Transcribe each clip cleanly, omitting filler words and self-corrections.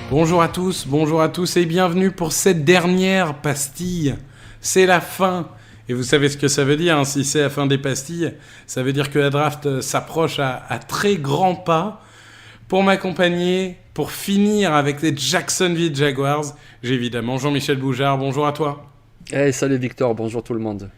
Bonjour à tous et bienvenue pour cette dernière pastille. C'est la fin. Et vous savez ce que ça veut dire, hein, si c'est la fin des pastilles. Ça veut dire que la draft s'approche à très grands pas. Pour m'accompagner, pour finir avec les Jacksonville Jaguars, j'ai évidemment Jean-Michel Boujard. Bonjour à toi. Hey, salut Victor, bonjour tout le monde.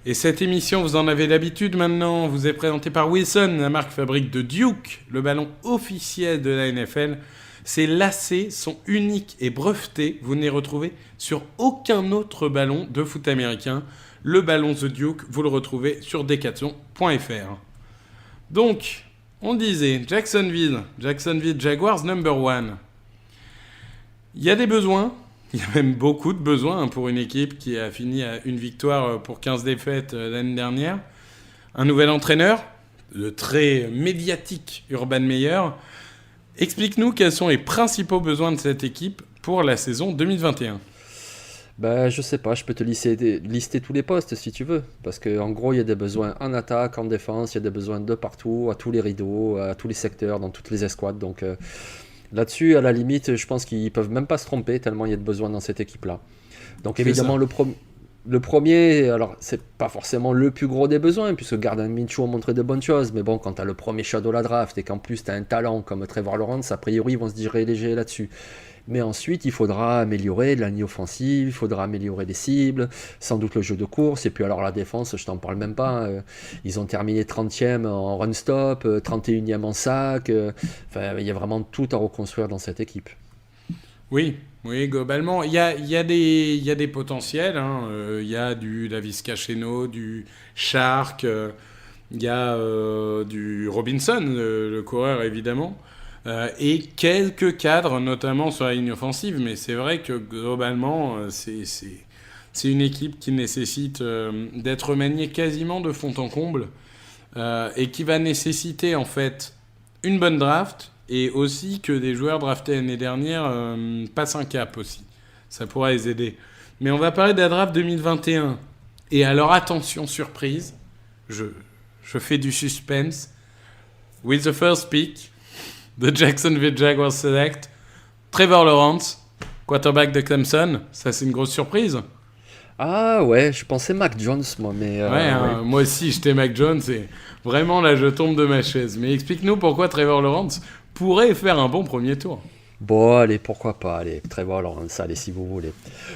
Et cette émission, vous en avez l'habitude maintenant, vous est présentée par Wilson, la marque fabrique de Duke, le ballon officiel de la NFL. Ces lacets sont uniques et brevetés. Vous ne les retrouvez sur aucun autre ballon de foot américain. Le ballon The Duke, vous le retrouvez sur decathlon.fr. Donc, on disait Jacksonville Jaguars number one. Il y a des besoins. Il y a même beaucoup de besoins pour une équipe qui a fini à une victoire pour 15 défaites l'année dernière. Un nouvel entraîneur, le très médiatique Urban Meyer. Explique-nous quels sont les principaux besoins de cette équipe pour la saison 2021. Je sais pas, je peux te lister tous les postes si tu veux. Parce qu'en gros, il y a des besoins en attaque, en défense, il y a des besoins de partout, à tous les rideaux, à tous les secteurs, dans toutes les escouades. Donc là-dessus, à la limite, je pense qu'ils peuvent même pas se tromper tellement il y a de besoins dans cette équipe-là. Donc évidemment, le premier, alors c'est pas forcément le plus gros des besoins, puisque Gardner Minshew a montré de bonnes choses, mais bon, quand tu as le premier choix de la draft et qu'en plus tu as un talent comme Trevor Lawrence, a priori ils vont se diriger là-dessus. Mais ensuite, il faudra améliorer la ligne offensive, il faudra améliorer les cibles, sans doute le jeu de course, et puis alors la défense, je t'en parle même pas. Ils ont terminé 30e en run stop, 31e en sac. Il y a vraiment tout à reconstruire dans cette équipe. Oui, globalement, il y a des potentiels. Il y a du Laviska Shenault, du Shark, il y a du Robinson, le coureur évidemment. Et quelques cadres, notamment sur la ligne offensive. Mais c'est vrai que globalement, c'est une équipe qui nécessite d'être maniée quasiment de fond en comble et qui va nécessiter en fait une bonne draft et aussi que des joueurs draftés l'année dernière passent un cap aussi. Ça pourra les aider. Mais on va parler de la draft 2021. Et alors attention, surprise, je fais du suspense. With the first pick... The Jacksonville Jaguars select Trevor Lawrence, quarterback de Clemson. Ça, c'est une grosse surprise. Ah ouais, je pensais Mac Jones, moi. Mais ouais. Moi aussi, j'étais Mac Jones et vraiment, là, je tombe de ma chaise. Mais explique-nous pourquoi Trevor Lawrence pourrait faire un bon premier tour. Bon, allez, pourquoi pas, allez, Trevor Lawrence, allez, si vous voulez.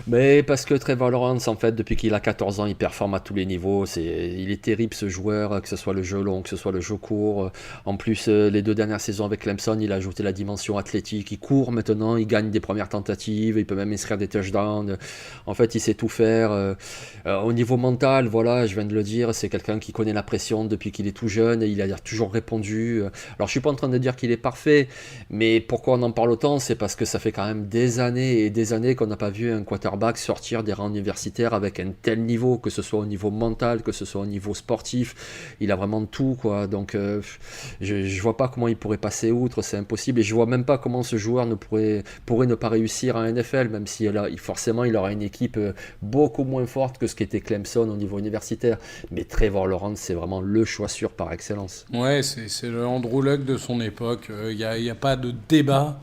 Mais parce que Trevor Lawrence, en fait, depuis qu'il a 14 ans, il performe à tous les niveaux. Il est terrible, ce joueur, que ce soit le jeu long, que ce soit le jeu court. En plus, les 2 dernières saisons avec Clemson, il a ajouté la dimension athlétique. Il court maintenant, il gagne des premières tentatives, il peut même inscrire des touchdowns. En fait, il sait tout faire. Au niveau mental, voilà, je viens de le dire, c'est quelqu'un qui connaît la pression depuis qu'il est tout jeune et il a toujours répondu. Alors, je suis pas en train de dire qu'il est parfait, mais pourquoi on en parle autant ? C'est parce que ça fait quand même des années et des années qu'on n'a pas vu un quarterback sortir des rangs universitaires avec un tel niveau, que ce soit au niveau mental, que ce soit au niveau sportif. Il a vraiment tout, quoi. Donc je vois pas comment il pourrait passer outre, c'est impossible. Et je vois même pas comment ce joueur pourrait ne pas réussir en NFL, même si forcément il aura une équipe beaucoup moins forte que ce qu'était Clemson au niveau universitaire. Mais Trevor Lawrence, c'est vraiment le choix sûr par excellence. Ouais, c'est le Andrew Luck de son époque. Il y a pas de débat.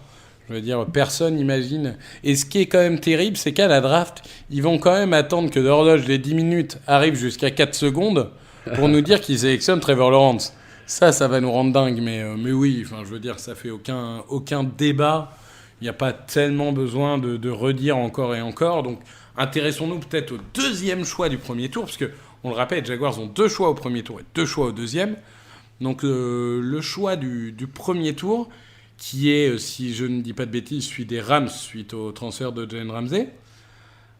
Je veux dire, personne n'imagine. Et ce qui est quand même terrible, c'est qu'à la draft, ils vont quand même attendre que l'horloge des 10 minutes arrive jusqu'à 4 secondes pour nous dire qu'ils sélectionnent Trevor Lawrence. Ça va nous rendre dingue. Mais oui, je veux dire, ça fait aucun débat. Il n'y a pas tellement besoin de redire encore et encore. Donc, intéressons-nous peut-être au deuxième choix du premier tour, parce que, on le rappelle, les Jaguars ont 2 choix au premier tour et 2 choix au deuxième. Donc, le choix du premier tour, qui est, si je ne dis pas de bêtises, celui des Rams suite au transfert de Jalen Ramsey.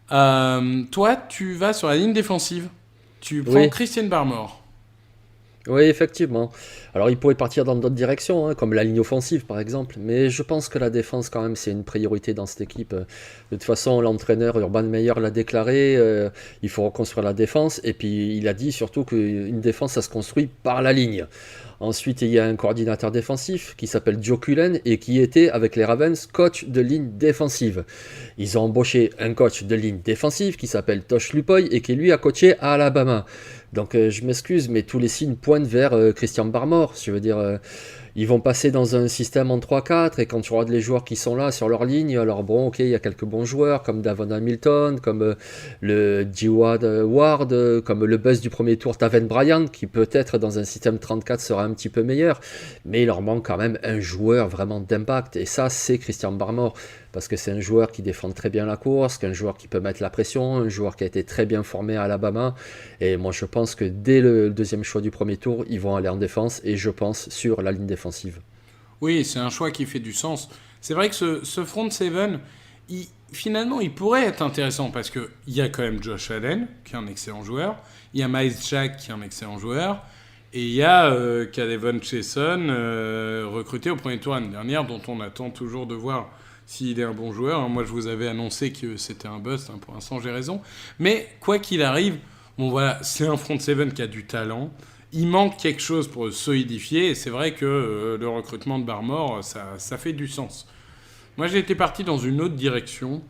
Toi, tu vas sur la ligne défensive. Tu prends Christian Barmore. Oui, effectivement. Alors, il pourrait partir dans d'autres directions, comme la ligne offensive, par exemple. Mais je pense que la défense, quand même, c'est une priorité dans cette équipe. De toute façon, l'entraîneur Urban Meyer l'a déclaré. Il faut reconstruire la défense. Et puis, il a dit surtout qu'une défense, ça se construit par la ligne. Ensuite, il y a un coordinateur défensif qui s'appelle Joe Cullen et qui était, avec les Ravens, coach de ligne défensive. Ils ont embauché un coach de ligne défensive qui s'appelle Tosh Lupoy et qui, lui, a coaché à Alabama. Donc, je m'excuse, mais tous les signes pointent vers Christian Barmore. Je veux dire, ils vont passer dans un système en 3-4 et quand tu regardes les joueurs qui sont là sur leur ligne, alors bon, ok, il y a quelques bons joueurs comme Davon Hamilton, comme le Jawad Ward, comme le buzz du premier tour Taven Bryan, qui peut-être dans un système 34 sera un petit peu meilleur, mais il leur manque quand même un joueur vraiment d'impact et ça, c'est Christian Barmore. Parce que c'est un joueur qui défend très bien la course, un joueur qui peut mettre la pression, un joueur qui a été très bien formé à Alabama. Et moi, je pense que dès le deuxième choix du premier tour, ils vont aller en défense et je pense sur la ligne défensive. Oui, c'est un choix qui fait du sens. C'est vrai que ce front seven, finalement, il pourrait être intéressant parce qu'il y a quand même Josh Allen, qui est un excellent joueur. Il y a Miles Jack, qui est un excellent joueur. Et il y a K'Lavon Chaisson, recruté au premier tour l'année dernière, dont on attend toujours de voir s'il est un bon joueur. Moi, je vous avais annoncé que c'était un bust. Pour l'instant, j'ai raison. Mais quoi qu'il arrive, bon voilà, c'est un front seven qui a du talent. Il manque quelque chose pour le solidifier. Et c'est vrai que le recrutement de Barmore, ça fait du sens. Moi, j'ai été parti dans une autre direction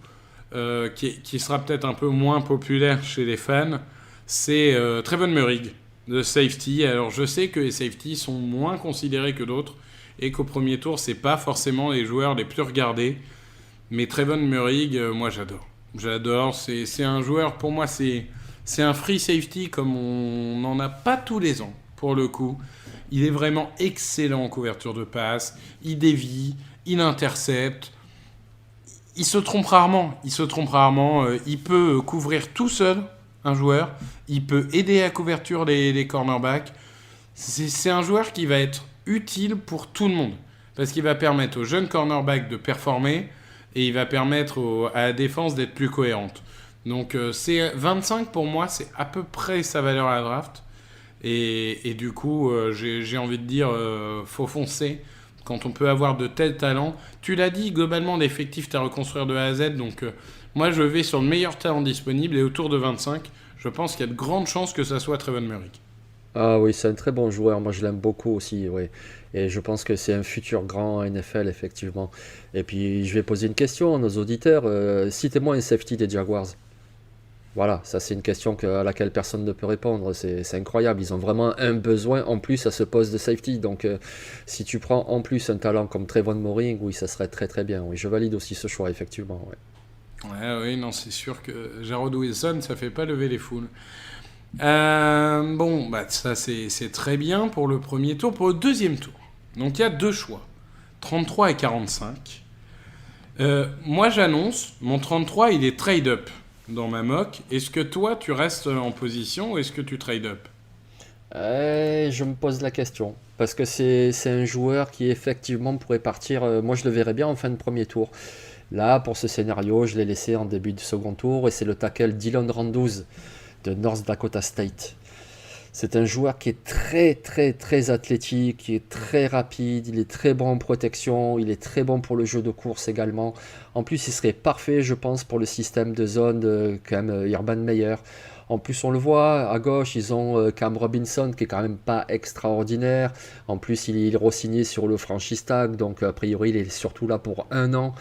qui sera peut-être un peu moins populaire chez les fans. C'est Trevon Moehrig, de safety. Alors, je sais que les safeties sont moins considérés que d'autres et qu'au premier tour, c'est pas forcément les joueurs les plus regardés. Mais Trevon Moehrig, moi, j'adore. J'adore. C'est un joueur, pour moi, c'est un free safety comme on n'en a pas tous les ans, pour le coup. Il est vraiment excellent en couverture de passe. Il dévie, il intercepte. Il se trompe rarement. Il peut couvrir tout seul un joueur. Il peut aider à couverture les cornerbacks. C'est un joueur qui va être utile pour tout le monde. Parce qu'il va permettre aux jeunes cornerbacks de performer et il va permettre à la défense d'être plus cohérente. Donc c'est 25 pour moi, c'est à peu près sa valeur à la draft. Et du coup, j'ai envie de dire, faut foncer quand on peut avoir de tels talents. Tu l'as dit, globalement, l'effectif, t'es à reconstruire de A à Z. Donc moi, je vais sur le meilleur talent disponible et autour de 25, je pense qu'il y a de grandes chances que ça soit Trevon Moehrig. Ah oui, c'est un très bon joueur. Moi, je l'aime beaucoup aussi. Oui. Et je pense que c'est un futur grand NFL, effectivement. Et puis, je vais poser une question à nos auditeurs. Citez-moi un safety des Jaguars. Voilà, ça c'est une question à laquelle personne ne peut répondre. C'est incroyable. Ils ont vraiment un besoin en plus à ce poste de safety. Donc, si tu prends en plus un talent comme Trevon Moehrig, oui, ça serait très très bien. Oui, je valide aussi ce choix, effectivement. Ouais. Ouais, oui, non, c'est sûr que Jarrod Wilson, ça fait pas lever les foules. Bon, bah ça c'est très bien pour le premier tour. Pour le deuxième tour, donc il y a deux choix, 33 et 45. Moi j'annonce, mon 33 il est trade-up dans ma mock. Est-ce que toi tu restes en position ou est-ce que tu trade-up? Je me pose la question. Parce que c'est un joueur qui effectivement pourrait partir. Moi je le verrais bien en fin de premier tour. Là, pour ce scénario, je l'ai laissé en début de second tour et c'est le tackle Dylan Randus de North Dakota State. C'est un joueur qui est très très très athlétique, qui est très rapide, il est très bon en protection, il est très bon pour le jeu de course également. En plus, il serait parfait, je pense, pour le système de zone de Urban Meyer. En plus, on le voit, à gauche, ils ont Cam Robinson, qui est quand même pas extraordinaire. En plus, il est re-signé sur le franchise tag, donc a priori, il est surtout là pour 1 an.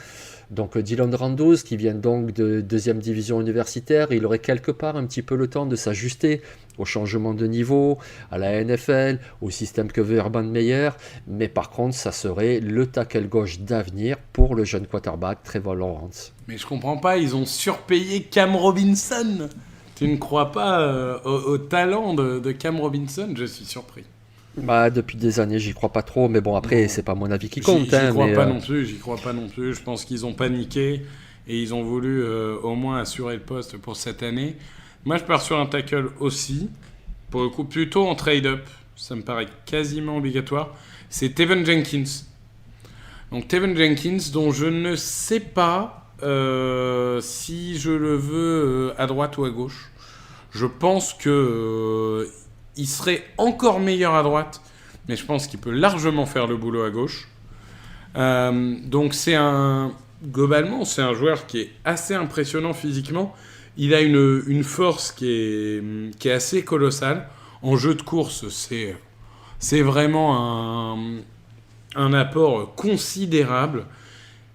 Donc Dylan Randus, qui vient donc de deuxième division universitaire, il aurait quelque part un petit peu le temps de s'ajuster au changement de niveau, à la NFL, au système que veut Urban Meyer, mais par contre, ça serait le tackle gauche d'avenir pour le jeune quarterback Trevor Lawrence. Mais je comprends pas, ils ont surpayé Cam Robinson. Tu ne crois pas au talent de Cam Robinson? Je suis surpris. Bah, depuis des années, j'y crois pas trop, mais bon, après, Non. c'est pas mon avis qui compte. J'y crois mais, pas non plus, j'y crois pas non plus. Je pense qu'ils ont paniqué et ils ont voulu au moins assurer le poste pour cette année. Moi, je pars sur un tackle aussi, pour le coup, plutôt en trade-up. Ça me paraît quasiment obligatoire. C'est Teven Jenkins. Donc, Teven Jenkins, dont je ne sais pas si je le veux à droite ou à gauche. Je pense que il serait encore meilleur à droite, mais je pense qu'il peut largement faire le boulot à gauche. Donc globalement, c'est un joueur qui est assez impressionnant physiquement. Il a une force qui est assez colossale. En jeu de course, C'est vraiment un apport considérable.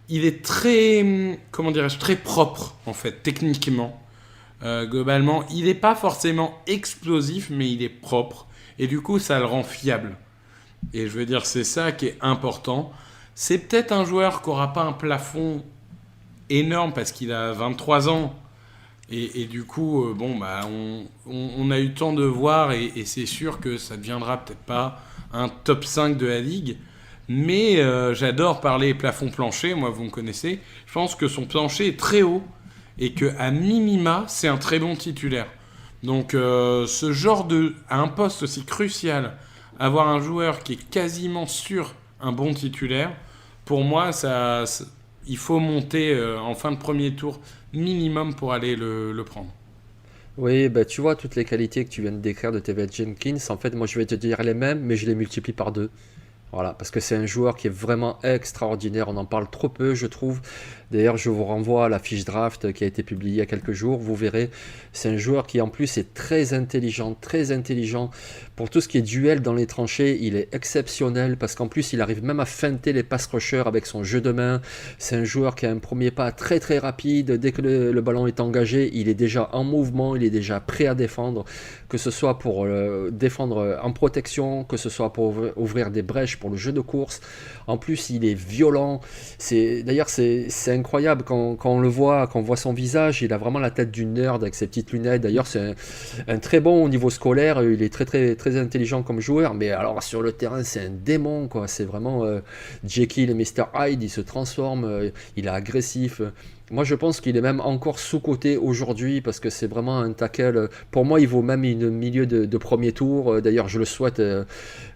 Il est très, comment dirais-je, très propre, en fait, techniquement. Globalement, il n'est pas forcément explosif, mais il est propre. Et du coup, ça le rend fiable. Et je veux dire, c'est ça qui est important. C'est peut-être un joueur qui n'aura pas un plafond énorme parce qu'il a 23 ans. Et du coup, on a eu le temps de voir et c'est sûr que ça ne deviendra peut-être pas un top 5 de la ligue. Mais j'adore parler plafond-plancher, moi vous me connaissez. Je pense que son plancher est très haut et qu'à minima, c'est un très bon titulaire. Donc ce genre à un poste aussi crucial, avoir un joueur qui est quasiment sûr un bon titulaire, pour moi, il faut monter en fin de premier tour minimum pour aller le prendre. Oui, bah, tu vois, toutes les qualités que tu viens de décrire de Tevez Jenkins, en fait, moi je vais te dire les mêmes, mais je les multiplie par deux. Voilà, parce que c'est un joueur qui est vraiment extraordinaire, on en parle trop peu, je trouve. D'ailleurs, je vous renvoie à la fiche draft qui a été publiée il y a quelques jours, vous verrez, c'est un joueur qui en plus est très intelligent. Pour tout ce qui est duel dans les tranchées, il est exceptionnel, parce qu'en plus, il arrive même à feinter les pass rushers avec son jeu de main. C'est un joueur qui a un premier pas très très rapide, dès que le ballon est engagé, il est déjà en mouvement, il est déjà prêt à défendre, que ce soit pour défendre en protection, que ce soit pour ouvrir des brèches pour le jeu de course. En plus, il est violent. D'ailleurs, c'est incroyable quand on le voit, quand on voit son visage. Il a vraiment la tête d'une nerd avec ses petites lunettes. D'ailleurs, c'est un très bon au niveau scolaire. Il est très, très, très intelligent comme joueur. Mais alors, sur le terrain, c'est un démon, quoi. C'est vraiment Jekyll et Mr. Hyde. Il se transforme. Il est agressif. Moi, je pense qu'il est même encore sous-coté aujourd'hui parce que c'est vraiment un tackle. Pour moi, il vaut même une milieu de premier tour. D'ailleurs, je le souhaite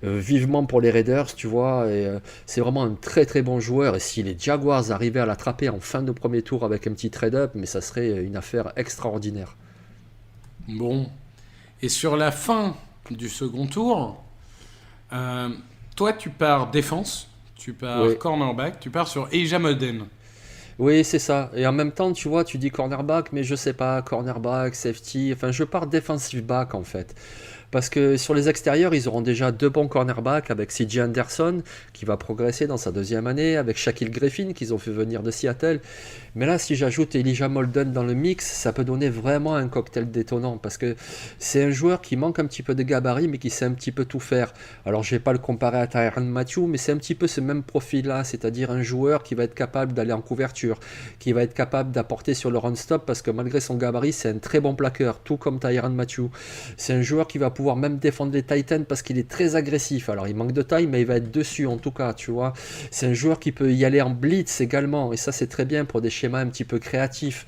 vivement pour les Raiders, tu vois. Et c'est vraiment un très très bon joueur. Et si les Jaguars arrivaient à l'attraper en fin de premier tour avec un petit trade-up, mais ça serait une affaire extraordinaire. Bon. Et sur la fin du second tour, toi, tu pars défense, tu pars Oui. cornerback, tu pars sur Elijah Molden. Oui, c'est ça. Et en même temps, tu vois, tu dis cornerback, mais je sais pas, cornerback, safety. Enfin, je pars defensive back en fait. Parce que sur les extérieurs, ils auront déjà deux bons cornerbacks avec C.J. Anderson qui va progresser dans sa deuxième année, avec Shaquille Griffin qu'ils ont fait venir de Seattle. Mais là, si j'ajoute Elijah Molden dans le mix, ça peut donner vraiment un cocktail détonnant parce que c'est un joueur qui manque un petit peu de gabarit mais qui sait un petit peu tout faire. Alors, je vais pas le comparer à Tyrann Mathieu, mais c'est un petit peu ce même profil-là, c'est-à-dire un joueur qui va être capable d'aller en couverture, qui va être capable d'apporter sur le run-stop parce que malgré son gabarit, c'est un très bon plaqueur, tout comme Tyrann Mathieu. C'est un joueur qui va pouvoir même défendre les Titans parce qu'il est très agressif. Alors, il manque de taille, mais il va être dessus en tout cas, tu vois. C'est un joueur qui peut y aller en blitz également, et ça, c'est très bien pour des schémas un petit peu créatifs.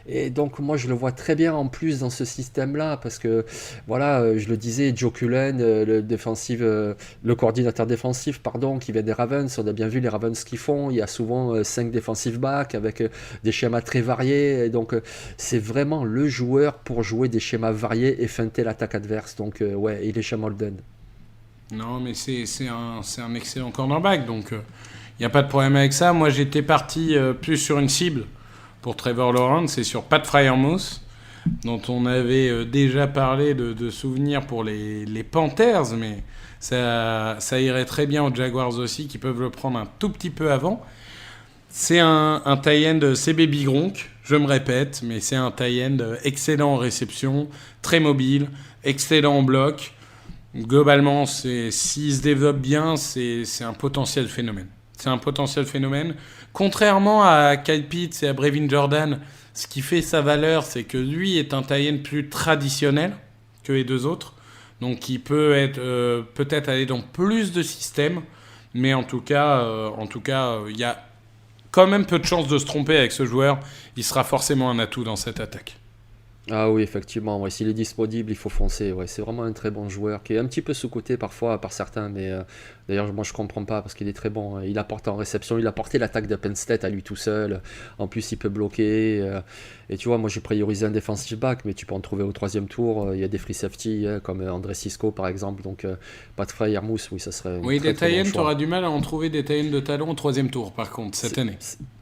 Et donc, moi, je le vois très bien en plus dans ce système-là parce que, voilà, je le disais, Joe Cullen, le coordinateur défensif, pardon, qui vient des Ravens, on a bien vu les Ravens ce qu'ils font. Il y a souvent 5 defensive backs avec des schémas très variés. Et donc, c'est vraiment le joueur pour jouer des schémas variés et feinter l'attaque adverse. Donc, ouais, il est chez Molden. Non, mais c'est un excellent cornerback, donc il n'y a pas de problème avec ça. Moi, j'étais parti plus sur une cible pour Trevor Lawrence, c'est sur Pat Freiermuth, dont on avait déjà parlé de souvenirs pour les Panthers, mais ça irait très bien aux Jaguars aussi, qui peuvent le prendre un tout petit peu avant. C'est un tight-end CB Gronk, je me répète, mais c'est un tight-end excellent en réception, très mobile, excellent en bloc. Globalement, s'il se développe bien, c'est un potentiel phénomène. C'est un potentiel phénomène. Contrairement à Kyle Pitts et à Brevin Jordan, ce qui fait sa valeur, c'est que lui est un tight-end plus traditionnel que les deux autres. Donc il peut être peut-être aller dans plus de systèmes, mais en tout cas, il y a quand même peu de chances de se tromper avec ce joueur. Il sera forcément un atout dans cette attaque. Ah oui, effectivement, ouais, s'il est disponible, il faut foncer. Ouais, c'est vraiment un très bon joueur qui est un petit peu sous-coté parfois par certains, mais d'ailleurs, moi je comprends pas parce qu'il est très bon. Il apporte en réception, il a porté l'attaque de Penn State à lui tout seul. En plus, il peut bloquer. Et tu vois, moi j'ai priorisé un defensive back, mais tu peux en trouver au troisième tour. Il y a des free safety comme André Cisco par exemple, donc Pat Freiermuth, oui, ça serait un Oui, très des très bon tight-ends, tu choix. auras du mal à en trouver des tight-ends de talent au troisième tour, par contre, cette année.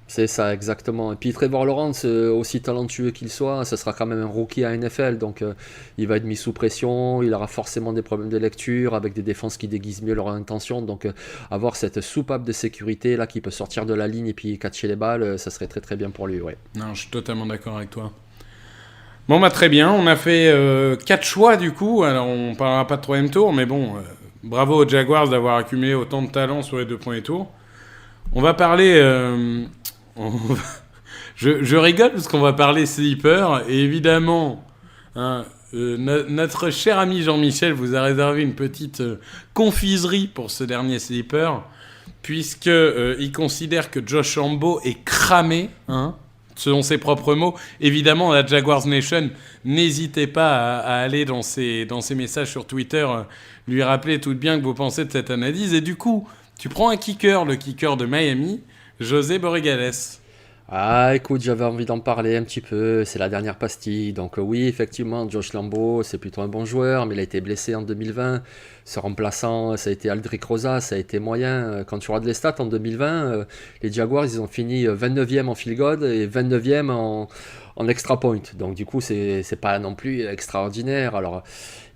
C'est ça, exactement. Et puis Trevor Lawrence, aussi talentueux qu'il soit, ce sera quand même un rookie à NFL, donc il va être mis sous pression, il aura forcément des problèmes de lecture, avec des défenses qui déguisent mieux leurs intentions, donc avoir cette soupape de sécurité là qui peut sortir de la ligne et puis catcher les balles, ça serait très très bien pour lui, ouais. Non, je suis totalement d'accord avec toi. Bon, bah très bien, on a fait 4 choix du coup, alors on parlera pas de troisième tour, mais bon, bravo aux Jaguars d'avoir accumulé autant de talent sur les deux premiers tours. On va parler... on- je rigole parce qu'on va parler sleeper, et évidemment, hein, notre cher ami Jean-Michel vous a réservé une petite confiserie pour ce dernier sleeper, puisque il considère que Josh Lambo est cramé, hein, selon ses propres mots. Évidemment, la Jaguars Nation, n'hésitez pas à aller dans ses messages sur Twitter, lui rappeler tout bien que vous pensez de cette analyse. Et du coup, tu prends un kicker, le kicker de Miami, José Borregales. Ah, écoute, j'avais envie d'en parler un petit peu, c'est la dernière pastille. Donc oui, effectivement, Josh Lambo, c'est plutôt un bon joueur, mais il a été blessé en 2020. Ce remplaçant, ça a été Aldrick Rosas, ça a été moyen. Quand tu regardes les stats en 2020, les Jaguars, ils ont fini 29e en field goal et 29e en extra point. Donc du coup, c'est pas non plus extraordinaire. Alors,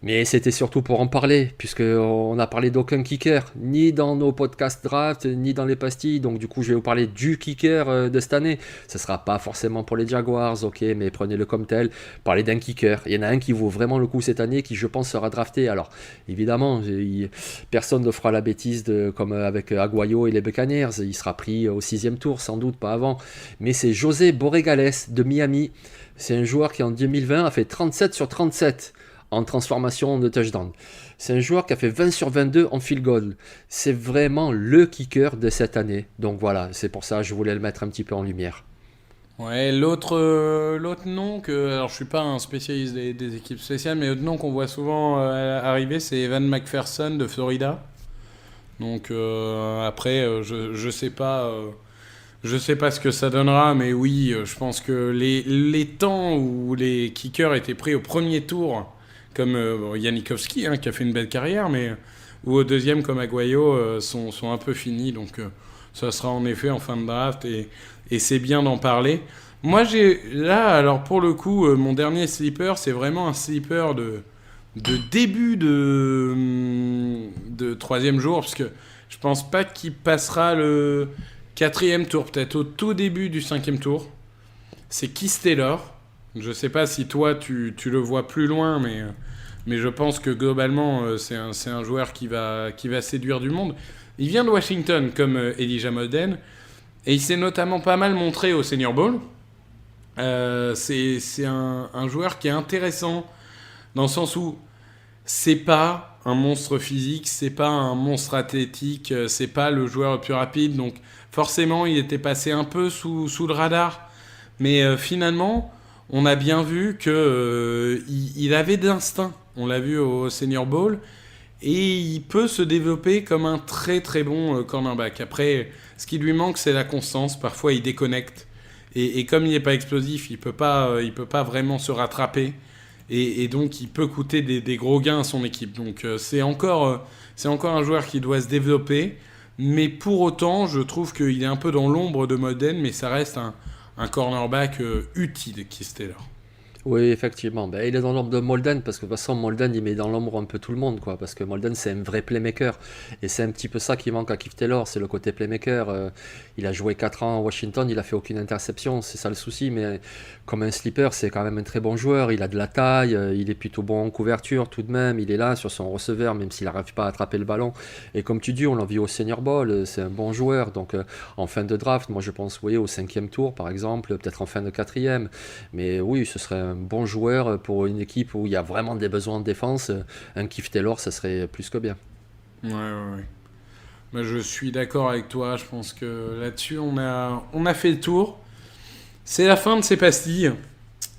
mais c'était surtout pour en parler, puisqu'on n'a parlé d'aucun kicker, ni dans nos podcasts draft, ni dans les pastilles. Donc du coup, je vais vous parler du kicker de cette année. Ce ne sera pas forcément pour les Jaguars, ok, mais prenez-le comme tel. Parlez d'un kicker. Il y en a un qui vaut vraiment le coup cette année, qui je pense sera drafté. Alors, évidemment, personne ne fera la bêtise comme avec Aguayo et les Buccaneers. Il sera pris au 6e tour, sans doute, pas avant. Mais c'est José Borregales de Miami. C'est un joueur qui en 2020 a fait 37 sur 37 en transformation de touchdown. C'est un joueur qui a fait 20 sur 22 en field goal. C'est vraiment le kicker de cette année. Donc voilà, c'est pour ça que je voulais le mettre un petit peu en lumière. Ouais, l'autre nom que... Alors, je suis pas un spécialiste des équipes spéciales, mais l'autre nom qu'on voit souvent arriver, c'est Evan McPherson de Florida. Donc, après, je sais pas... je sais pas ce que ça donnera, mais oui, je pense que les temps où les kickers étaient pris au premier tour, comme Janikowski, hein, qui a fait une belle carrière, mais ou au deuxième comme Aguayo, sont un peu finis. Donc ça sera en effet en fin de draft, et c'est bien d'en parler. Moi, là, alors pour le coup, mon dernier sleeper, c'est vraiment un sleeper de début de troisième jour, parce que je pense pas qu'il passera le 4e tour, peut-être au tout début du 5e tour. C'est Keith Taylor. Je sais pas si toi tu le vois plus loin, mais je pense que globalement c'est un joueur qui va séduire du monde. Il vient de Washington comme Elijah Molden, et il s'est notamment pas mal montré au Senior Bowl. C'est un joueur qui est intéressant dans le sens où c'est pas un monstre physique, c'est pas un monstre athlétique, c'est pas le joueur le plus rapide, donc forcément il était passé un peu sous le radar. Mais finalement, on a bien vu que il avait de l'instinct. On l'a vu au Senior Bowl, et il peut se développer comme un très très bon cornerback. Après, ce qui lui manque, c'est la constance. Parfois, il déconnecte, et comme il n'est pas explosif, il peut pas vraiment se rattraper. Et donc, il peut coûter des gros gains à son équipe. Donc, c'est encore un joueur qui doit se développer. Mais pour autant, je trouve qu'il est un peu dans l'ombre de Molden, mais ça reste un cornerback utile, Keith Taylor. Oui, effectivement. Ben, il est dans l'ombre de Molden parce que de toute façon, Molden, il met dans l'ombre un peu tout le monde, quoi. Parce que Molden, c'est un vrai playmaker. Et c'est un petit peu ça qui manque à Keith Taylor, c'est le côté playmaker. Il a joué 4 ans à Washington, il a fait aucune interception, c'est ça le souci. Mais comme un sleeper, c'est quand même un très bon joueur. Il a de la taille, il est plutôt bon en couverture tout de même. Il est là sur son receveur, même s'il n'arrive pas à attraper le ballon. Et comme tu dis, on l'a vu au Senior Bowl, c'est un bon joueur. Donc en fin de draft, moi je pense, oui, au 5e tour par exemple, peut-être en fin de 4e. Mais oui, ce serait un bon joueur pour une équipe où il y a vraiment des besoins de défense. Un Keith Taylor, ça serait plus que bien. Ouais. Bah, je suis d'accord avec toi. Je pense que là-dessus, on a fait le tour. C'est la fin de ces pastilles.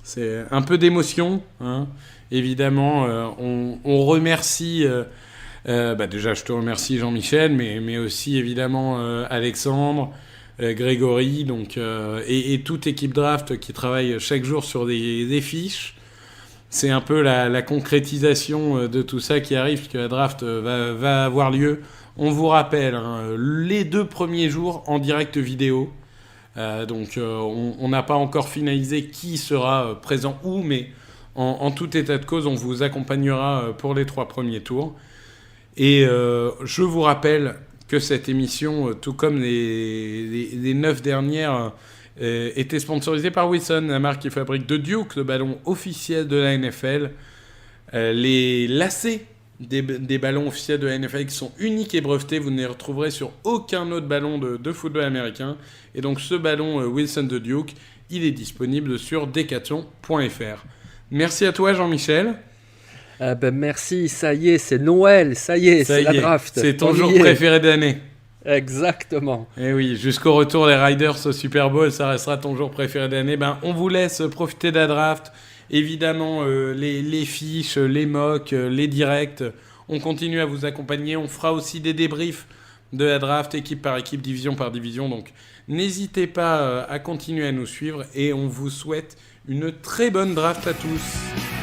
C'est un peu d'émotion, hein. Évidemment, on remercie... déjà, je te remercie Jean-Michel, mais aussi évidemment Alexandre, Grégory, donc, et toute équipe draft qui travaille chaque jour sur des fiches. C'est un peu la concrétisation de tout ça qui arrive, puisque la draft va avoir lieu. On vous rappelle, hein, les 2 premiers jours en direct vidéo. Donc on n'a pas encore finalisé qui sera présent où, mais en tout état de cause, on vous accompagnera pour les 3 premiers tours. Et je vous rappelle que cette émission, tout comme les 9 dernières, était sponsorisée par Wilson, la marque qui fabrique de Duke, le ballon officiel de la NFL. Les lacets des ballons officiels de la NFL qui sont uniques et brevetés, vous ne les retrouverez sur aucun autre ballon de football américain. Et donc ce ballon Wilson de Duke, il est disponible sur decathlon.fr. Merci à toi Jean-Michel. Merci, ça y est, c'est Noël, ça y est, c'est la draft. C'est ton jour préféré de l'année. Exactement. Et oui, jusqu'au retour des Riders au Super Bowl, ça restera ton jour préféré de l'année. On vous laisse profiter de la draft. Évidemment, les fiches, les mocks, les directs, on continue à vous accompagner. On fera aussi des débriefs de la draft, équipe par équipe, division par division. Donc, n'hésitez pas à continuer à nous suivre et on vous souhaite une très bonne draft à tous.